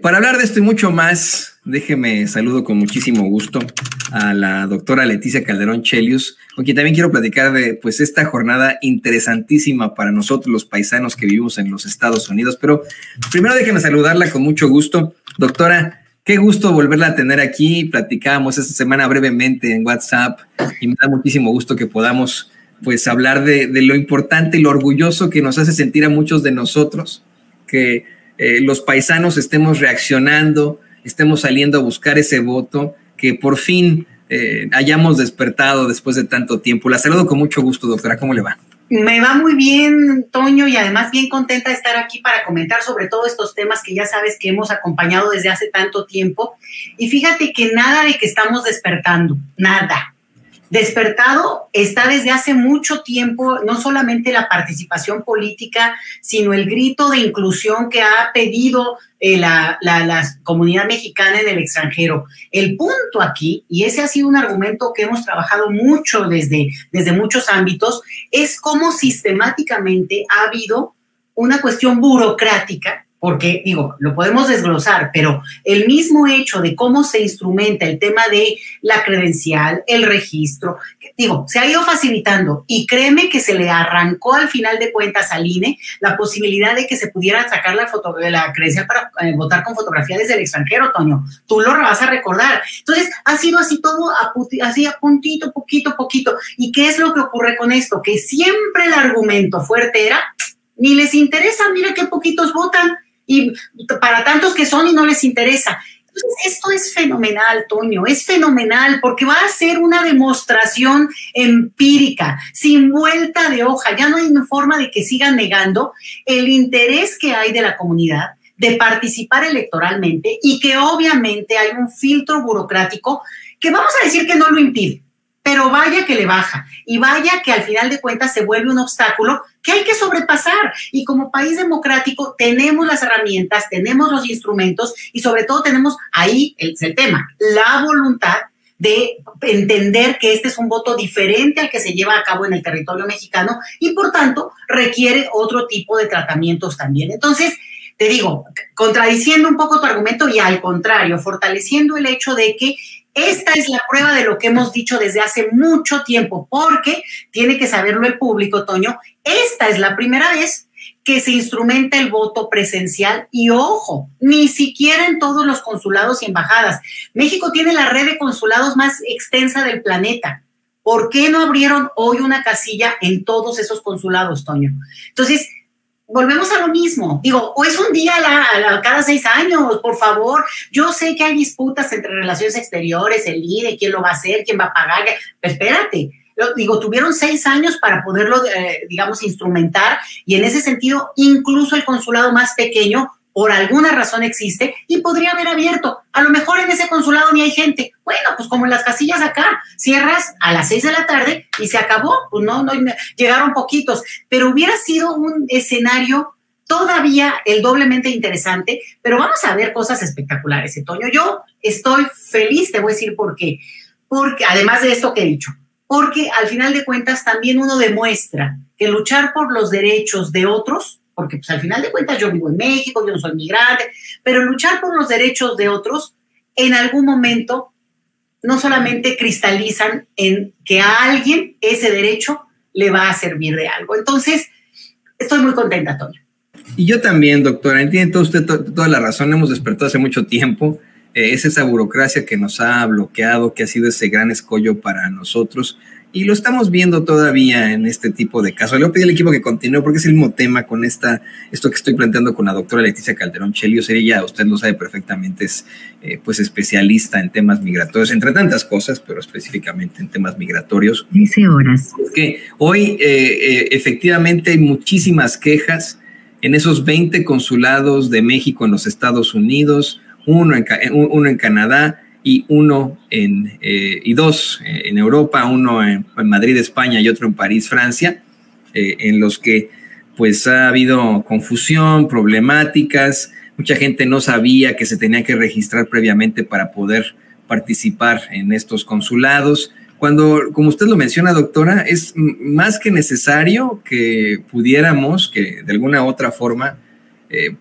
Para hablar de esto y mucho más, déjeme saludo con muchísimo gusto a la doctora Leticia Calderón Chelius, con quien también quiero platicar de pues esta jornada interesantísima para nosotros los paisanos que vivimos en los Estados Unidos. Pero primero déjeme saludarla con mucho gusto. Doctora, qué gusto volverla a tener aquí. Platicábamos esta semana brevemente en WhatsApp y me da muchísimo gusto que podamos pues hablar de lo importante y lo orgulloso que nos hace sentir a muchos de nosotros, que los paisanos estemos reaccionando, estemos saliendo a buscar ese voto, que por fin hayamos despertado después de tanto tiempo. La saludo con mucho gusto, doctora. ¿Cómo le va? Me va muy bien, Toño, y además bien contenta de estar aquí para comentar sobre todos estos temas que ya sabes que hemos acompañado desde hace tanto tiempo. Y fíjate que nada de que estamos despertando, nada. Despertado está desde hace mucho tiempo, no solamente la participación política, sino el grito de inclusión que ha pedido la comunidad mexicana en el extranjero. El punto aquí, y ese ha sido un argumento que hemos trabajado mucho desde muchos ámbitos, es cómo sistemáticamente ha habido una cuestión burocrática, porque, digo, lo podemos desglosar, pero el mismo hecho de cómo se instrumenta el tema de la credencial, el registro, digo, se ha ido facilitando y créeme que se le arrancó al final de cuentas al INE la posibilidad de que se pudiera sacar la credencial para votar con fotografía desde el extranjero, Toño. Tú lo vas a recordar. Entonces, ha sido así todo, así a puntito, poquito. ¿Y qué es lo que ocurre con esto? Que siempre el argumento fuerte era, ni les interesa, mira qué poquitos votan, y para tantos que son y no les interesa. Entonces, esto es fenomenal, Toño, es fenomenal porque va a ser una demostración empírica, sin vuelta de hoja. Ya no hay forma de que sigan negando el interés que hay de la comunidad de participar electoralmente y que obviamente hay un filtro burocrático que vamos a decir que no lo impide, pero vaya que le baja y vaya que al final de cuentas se vuelve un obstáculo que hay que sobrepasar. Y como país democrático tenemos las herramientas, tenemos los instrumentos y sobre todo tenemos ahí el tema, la voluntad de entender que este es un voto diferente al que se lleva a cabo en el territorio mexicano y por tanto requiere otro tipo de tratamientos también. Entonces, te digo, contradiciendo un poco tu argumento y al contrario, fortaleciendo el hecho de que esta es la prueba de lo que hemos dicho desde hace mucho tiempo, porque tiene que saberlo el público, Toño, esta es la primera vez que se instrumenta el voto presencial y, ojo, ni siquiera en todos los consulados y embajadas. México tiene la red de consulados más extensa del planeta. ¿Por qué no abrieron hoy una casilla en todos esos consulados, Toño? Entonces, volvemos a lo mismo. Digo, o es un día cada 6 años, por favor. Yo sé que hay disputas entre relaciones exteriores, el INE, quién lo va a hacer, quién va a pagar. Pero espérate, digo, tuvieron 6 años para poderlo, digamos, instrumentar y en ese sentido, incluso el consulado más pequeño, por alguna razón existe y podría haber abierto. A lo mejor en ese consulado ni hay gente. Bueno, pues como en las casillas acá, cierras a las 6 de la tarde y se acabó. Pues no llegaron poquitos, pero hubiera sido un escenario todavía el doblemente interesante, pero vamos a ver cosas espectaculares, Toño. Yo estoy feliz, te voy a decir por qué. Porque, además de esto que he dicho, porque al final de cuentas también uno demuestra que luchar por los derechos de otros, porque pues al final de cuentas yo vivo en México, yo no soy migrante, pero luchar por los derechos de otros en algún momento no solamente cristalizan en que a alguien ese derecho le va a servir de algo. Entonces, estoy muy contenta, Toño. Y yo también, doctora, entiende usted toda la razón, hemos despertado hace mucho tiempo, es esa burocracia que nos ha bloqueado, que ha sido ese gran escollo para nosotros, y lo estamos viendo todavía en este tipo de casos. Le voy a pedir al equipo que continúe porque es el mismo tema con esto que estoy planteando con la doctora Leticia Calderón Chelius. Ella, usted lo sabe perfectamente, es pues especialista en temas migratorios, entre tantas cosas, pero específicamente en temas migratorios. 13 horas. Que hoy efectivamente hay muchísimas quejas en esos 20 consulados de México en los Estados Unidos, uno en Canadá, y dos en Europa, uno en Madrid, España, y otro en París, Francia, en los que pues ha habido confusión, problemáticas, mucha gente no sabía que se tenía que registrar previamente para poder participar en estos consulados, cuando, como usted lo menciona, doctora, es más que necesario que pudiéramos, que de alguna u otra forma,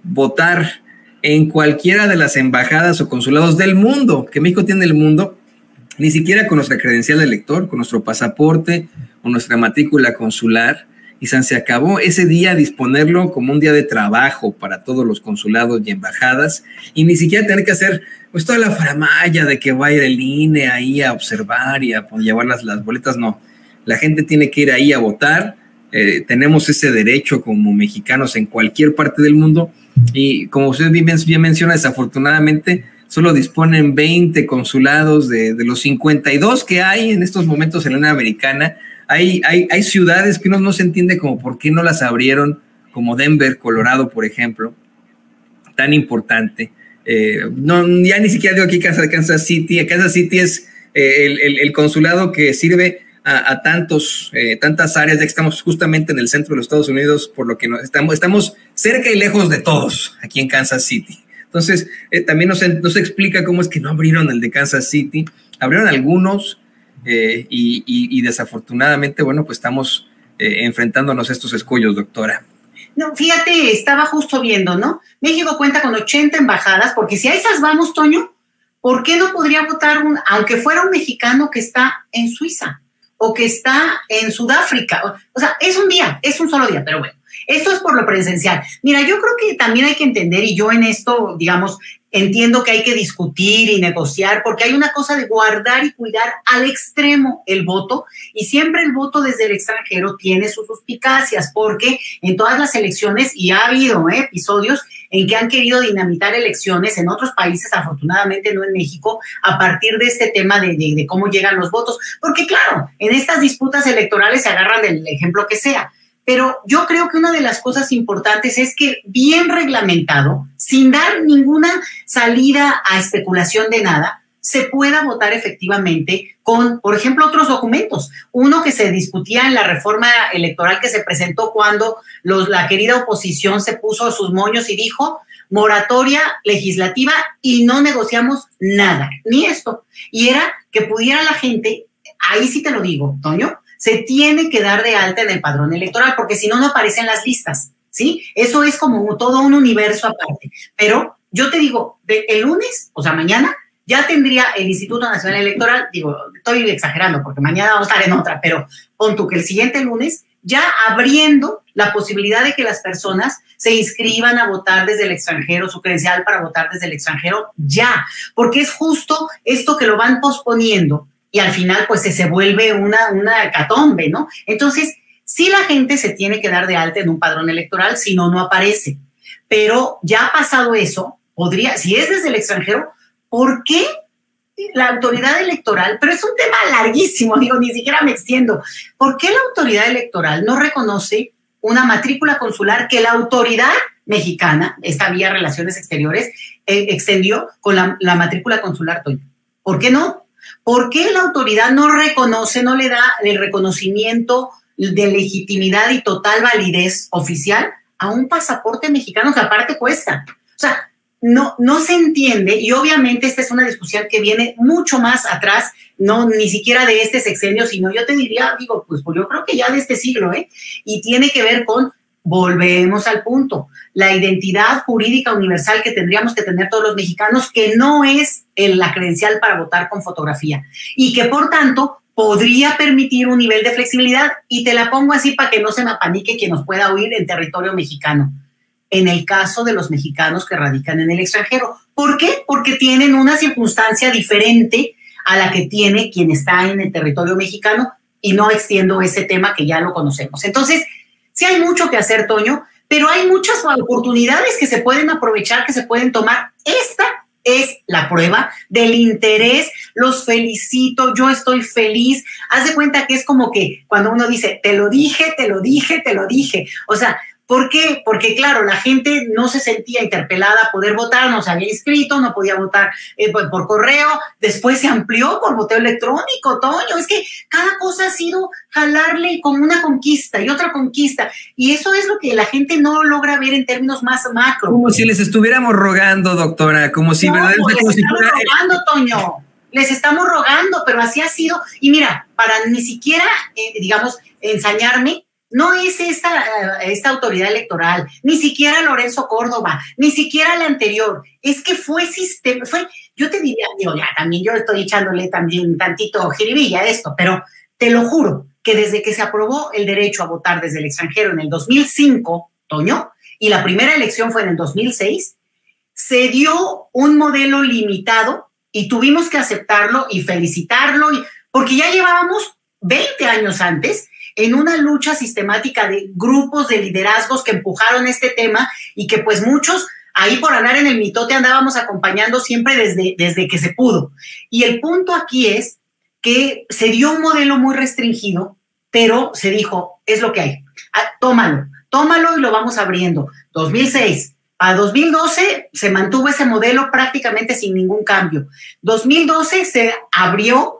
votar en cualquiera de las embajadas o consulados del mundo, que México tiene el mundo, ni siquiera con nuestra credencial de elector, con nuestro pasaporte o nuestra matrícula consular, y se acabó ese día disponerlo como un día de trabajo para todos los consulados y embajadas, y ni siquiera tener que hacer pues toda la faramalla de que va a ir el INE ahí a observar y a llevar las boletas. No, la gente tiene que ir ahí a votar. Tenemos ese derecho como mexicanos en cualquier parte del mundo, y como usted bien menciona, desafortunadamente solo disponen 20 consulados de los 52 que hay en estos momentos en la Unión Americana. Hay ciudades que uno no se entiende como por qué no las abrieron, como Denver, Colorado, por ejemplo, tan importante. No, ya ni siquiera digo aquí Kansas City. Kansas City es el consulado que sirve a tantas áreas, ya que estamos justamente en el centro de los Estados Unidos, por lo que estamos cerca y lejos de todos aquí en Kansas City. Entonces, también nos explica cómo es que no abrieron el de Kansas City. Abrieron algunos y desafortunadamente, bueno, pues estamos enfrentándonos a estos escollos, doctora. No, fíjate, estaba justo viendo, ¿no? México cuenta con 80 embajadas, porque si a esas vamos, Toño, ¿por qué no podría votar aunque fuera un mexicano que está en Suiza o que está en Sudáfrica? O sea, es un solo día, pero bueno, esto es por lo presencial. Mira, yo creo que también hay que entender, y yo en esto, digamos, entiendo que hay que discutir y negociar, porque hay una cosa de guardar y cuidar al extremo el voto, y siempre el voto desde el extranjero tiene sus suspicacias, porque en todas las elecciones, y ha habido episodios en que han querido dinamitar elecciones en otros países, afortunadamente no en México, a partir de este tema de cómo llegan los votos, porque claro, en estas disputas electorales se agarran del ejemplo que sea. Pero yo creo que una de las cosas importantes es que bien reglamentado, sin dar ninguna salida a especulación de nada, se pueda votar efectivamente con, por ejemplo, otros documentos. Uno que se discutía en la reforma electoral que se presentó cuando la querida oposición se puso sus moños y dijo moratoria legislativa y no negociamos nada, ni esto. Y era que pudiera la gente, ahí sí te lo digo, Toño, se tiene que dar de alta en el padrón electoral, porque si no, no aparecen las listas, ¿sí? Eso es como todo un universo aparte. Pero yo te digo, el lunes, o sea, mañana, ya tendría el Instituto Nacional Electoral, digo, estoy exagerando porque mañana vamos a estar en otra, pero pon tú que el siguiente lunes, ya abriendo la posibilidad de que las personas se inscriban a votar desde el extranjero, su credencial para votar desde el extranjero, ya, porque es justo esto que lo van posponiendo, y al final pues se vuelve una hecatombe, ¿no? Entonces, sí la gente se tiene que dar de alta en un padrón electoral, si no, no aparece. Pero ya pasado eso, si es desde el extranjero, ¿por qué la autoridad electoral? Pero es un tema larguísimo, digo, ni siquiera me extiendo. ¿Por qué la autoridad electoral no reconoce una matrícula consular que la autoridad mexicana, esta vía Relaciones Exteriores, extendió con la matrícula consular, Toño? ¿Por qué no? ¿Por qué la autoridad no reconoce, no le da el reconocimiento de legitimidad y total validez oficial a un pasaporte mexicano que aparte cuesta? O sea, no se entiende, y obviamente esta es una discusión que viene mucho más atrás, no ni siquiera de este sexenio, sino yo te diría, pues yo creo que ya de este siglo, y tiene que ver con, volvemos al punto, la identidad jurídica universal que tendríamos que tener todos los mexicanos, que no es la credencial para votar con fotografía, y que por tanto podría permitir un nivel de flexibilidad, y te la pongo así para que no se me apanique quien nos pueda oír en territorio mexicano. En el caso de los mexicanos que radican en el extranjero. ¿Por qué? Porque tienen una circunstancia diferente a la que tiene quien está en el territorio mexicano, y no extiendo ese tema que ya lo conocemos. Entonces, sí hay mucho que hacer, Toño, pero hay muchas oportunidades que se pueden aprovechar, que se pueden tomar. Esta es la prueba del interés. Los felicito, yo estoy feliz. Haz de cuenta que es como que cuando uno dice, te lo dije, te lo dije, te lo dije. O sea, ¿por qué? Porque, claro, la gente no se sentía interpelada a poder votar, no se había inscrito, no podía votar por correo, después se amplió por voteo electrónico, Toño. Es que cada cosa ha sido jalarle como una conquista y otra conquista, y eso es lo que la gente no logra ver en términos más macro. Como si les estuviéramos rogando, doctora, como si verdaderamente... Les estamos rogando, Toño, les estamos rogando, pero así ha sido. Y mira, para ni siquiera, digamos, ensañarme, no es esta autoridad electoral, ni siquiera Lorenzo Córdoba, ni siquiera la anterior, es que fue sistema, yo te diría, digo, ya también yo estoy echándole también tantito jiribilla a esto, pero te lo juro que desde que se aprobó el derecho a votar desde el extranjero en el 2005, Toño, y la primera elección fue en el 2006, se dio un modelo limitado y tuvimos que aceptarlo y felicitarlo, porque ya llevábamos 20 años antes en una lucha sistemática de grupos de liderazgos que empujaron este tema y que pues muchos ahí por andar en el mitote andábamos acompañando siempre desde que se pudo. Y el punto aquí es que se dio un modelo muy restringido, pero se dijo, es lo que hay, tómalo y lo vamos abriendo. 2006, a 2012 se mantuvo ese modelo prácticamente sin ningún cambio. 2012 se abrió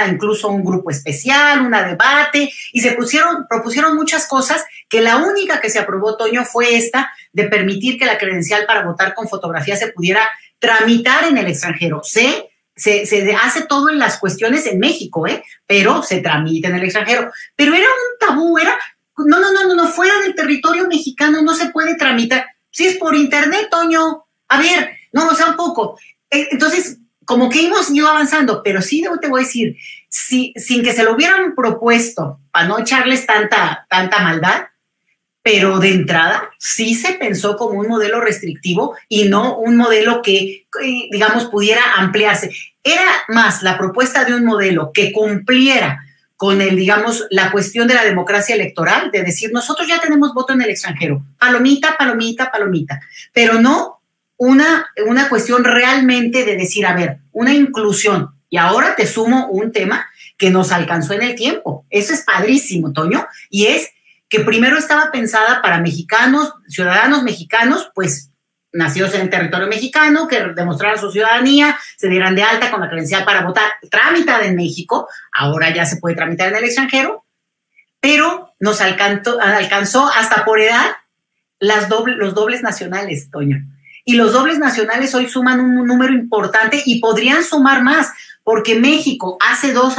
incluso un grupo especial, un debate, y se propusieron muchas cosas, que la única que se aprobó, Toño, fue esta de permitir que la credencial para votar con fotografía se pudiera tramitar en el extranjero. Se hace todo en las cuestiones en México, pero se tramita en el extranjero. Pero era un tabú, no, fuera del territorio mexicano no se puede tramitar. Si es por internet, Toño, a ver, no, o sea, un poco. Entonces, como que hemos ido avanzando, pero sí te voy a decir, sin que se lo hubieran propuesto, para no echarles tanta maldad, pero de entrada sí se pensó como un modelo restrictivo y no un modelo que, digamos, pudiera ampliarse. Era más la propuesta de un modelo que cumpliera con digamos, la cuestión de la democracia electoral, de decir, nosotros ya tenemos voto en el extranjero, palomita, pero no una cuestión realmente de decir, a ver, una inclusión. Y ahora te sumo un tema que nos alcanzó en el tiempo. Eso es padrísimo, Toño, y es que primero estaba pensada para mexicanos, ciudadanos mexicanos, pues nacidos en el territorio mexicano, que demostraran su ciudadanía, se dieran de alta con la credencial para votar, tramitada en México, ahora ya se puede tramitar en el extranjero, pero nos alcanzó hasta por edad los dobles nacionales, Toño. Y los dobles nacionales hoy suman un número importante y podrían sumar más, porque México hace 2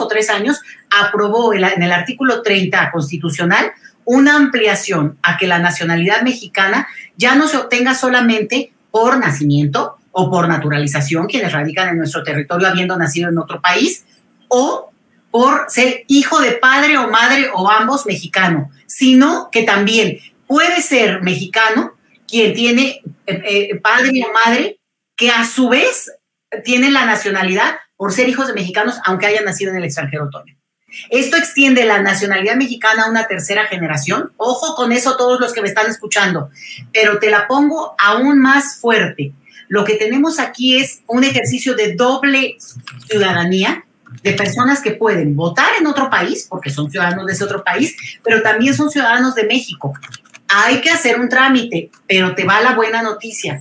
o 3 años, aprobó en el artículo 30 constitucional una ampliación a que la nacionalidad mexicana ya no se obtenga solamente por nacimiento o por naturalización, quienes radican en nuestro territorio habiendo nacido en otro país, o por ser hijo de padre o madre o ambos mexicano, sino que también puede ser mexicano quien tiene padre o madre que a su vez tienen la nacionalidad por ser hijos de mexicanos, aunque hayan nacido en el extranjero, Toño. Esto extiende la nacionalidad mexicana a una tercera generación. Ojo con eso todos los que me están escuchando, pero te la pongo aún más fuerte. Lo que tenemos aquí es un ejercicio de doble ciudadanía, de personas que pueden votar en otro país, porque son ciudadanos de ese otro país, pero también son ciudadanos de México. Hay que hacer un trámite, pero te va la buena noticia.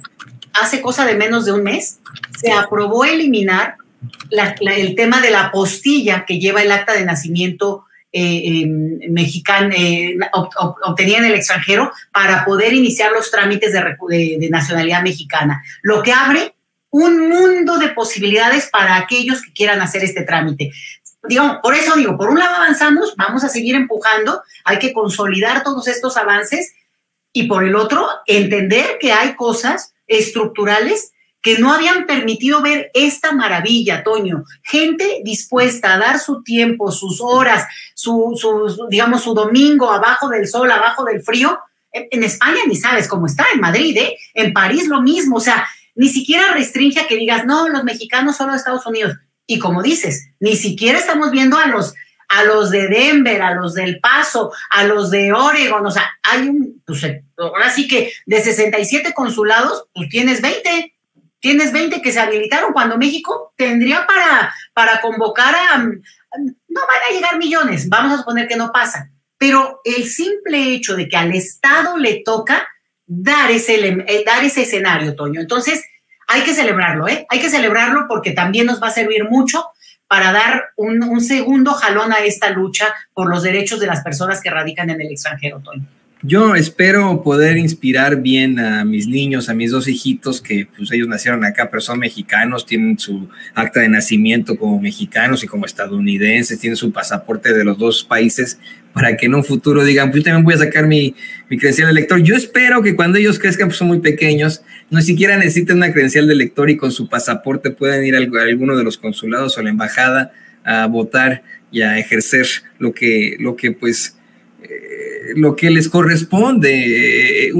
Hace cosa de menos de un mes se aprobó eliminar el tema de la apostilla que lleva el acta de nacimiento mexicano obtenida en el extranjero para poder iniciar los trámites de nacionalidad mexicana, lo que abre un mundo de posibilidades para aquellos que quieran hacer este trámite. Por eso digo, por un lado avanzamos, vamos a seguir empujando, hay que consolidar todos estos avances, y por el otro, entender que hay cosas estructurales que no habían permitido ver esta maravilla, Toño. Gente dispuesta a dar su tiempo, sus horas, su domingo abajo del sol, abajo del frío. En España ni sabes cómo está, en Madrid, en París lo mismo. O sea, ni siquiera restringe a que digas, no, los mexicanos solo de Estados Unidos. Y como dices, ni siquiera estamos viendo a los de Denver, a los del Paso, a los de Oregon. O sea, hay ahora sí que de 67 consulados, pues tienes 20 que se habilitaron, cuando México tendría para convocar no van a llegar millones, vamos a suponer que no pasa, pero el simple hecho de que al Estado le toca dar ese escenario, Toño. Entonces, hay que celebrarlo, hay que celebrarlo, porque también nos va a servir mucho para dar un segundo jalón a esta lucha por los derechos de las personas que radican en el extranjero, Toño. Yo espero poder inspirar bien a mis niños, a mis dos hijitos, que pues ellos nacieron acá, pero son mexicanos, tienen su acta de nacimiento como mexicanos y como estadounidenses, tienen su pasaporte de los dos países, para que en un futuro digan, pues yo también voy a sacar mi credencial de lector. Yo espero que cuando ellos crezcan, pues son muy pequeños, no siquiera necesiten una credencial de lector y con su pasaporte puedan ir a alguno de los consulados o la embajada a votar y a ejercer lo que les corresponde.